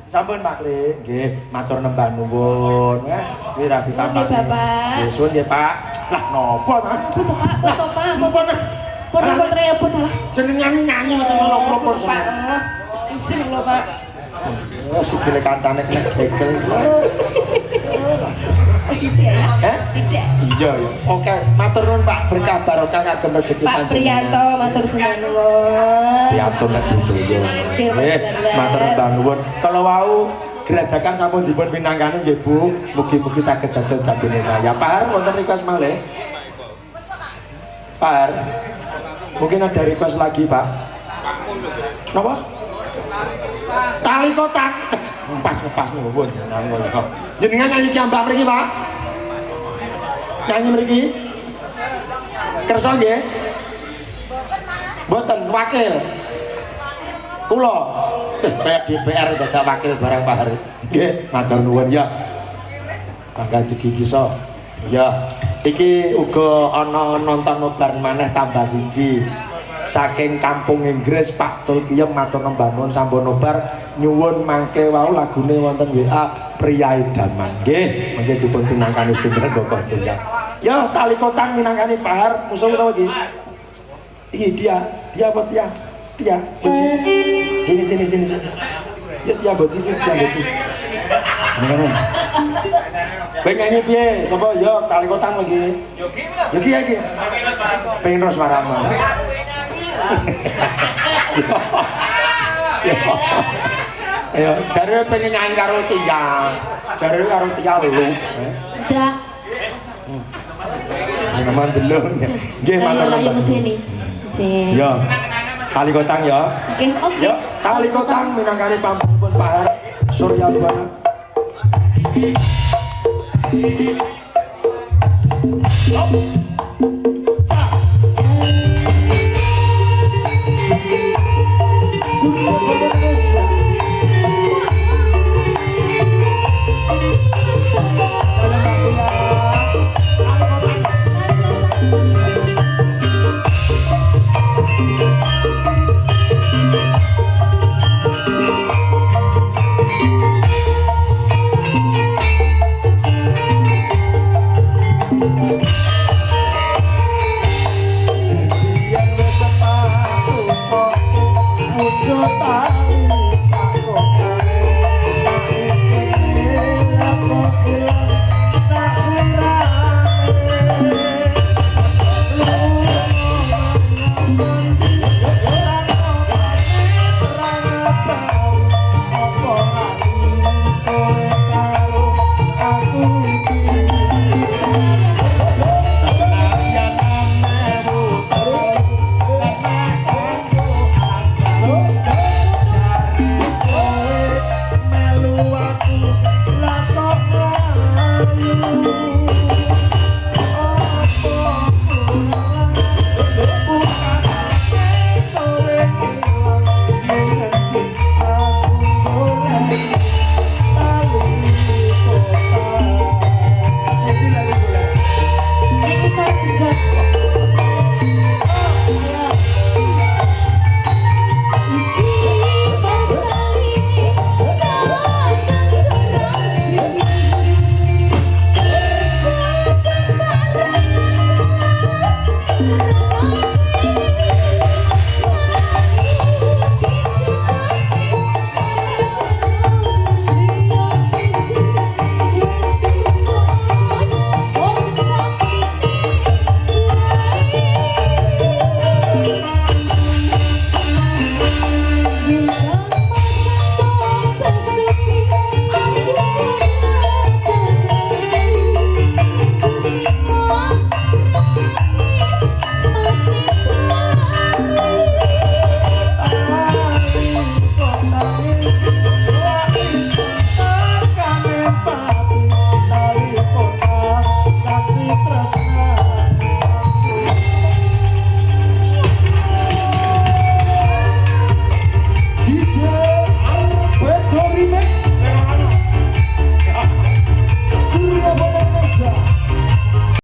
Sampun Pak Klik, nggih, matur nembah nuwun. Kuwi rasi tambah. Nggih, Bapak. Nggih, suwun nggih, Pak. Lah napa ta? Foto Pak, foto Pak. Napa ta? Foto rebut lah. Jenengan nyanyi ngoten lho Pak. Isin lho, Pak. Oh, sikile kancane kena jegel. Tidak ya? Tidak. Iya ya. Oke, matur nuwun Pak, berkah barokah kagem rezeki panjenengan. Pak Priyanto matur nuwun. Priyanto nek budaya. Nggih, matur nuwun. Kalau wau gerajakan sampun dipun pinanggani nggih Bu, mugi-mugi saged dados jambine saya. Pak Har wonten request malih? Pak Har. Mungkin ada request lagi, Pak. Napa? Tali kotak. Pas nuwun jenengan ngono. Jenengan nyanyi kiambak mriki, Pak? Nyanyi mriki? Kersa nggih? Mboten wakil. Kula kayak DPR dadak wakil barang Pak Hari. Nggih, matur nuwun ya. Tanggal Jegi Kiso. Ya, iki uga ana nonton nobar maneh tambah siji. Saking kampung Inggris Pak Tulkiem matur nembah nuwun sampun nobar nyuwun mangke wau lagune wonten WA Pria Idaman. Nggih, mengke dipun pinangkani sedherek Bapak Tunggal. Ya, tali kotang minangkani Pak Har, musuh-musuh iki. Iki dia apa dia? Dia, boci. Sini. Ya, dia boci sih, dia boci. Ini. Pengen nyanyi piye? Sapa ya tali kotang lagi. Yogi iki. Pengen terus marama. Ayo, jare pengen nyanyi karo Tia. Jare karo Tia lho. Ndak. Nyaman delok. Nggih, matur nuwun. Ya. Tali kotang ya. Oke. Ya, tali kotang minangkani pampunipun Pak Har Surya Luwana. Hop.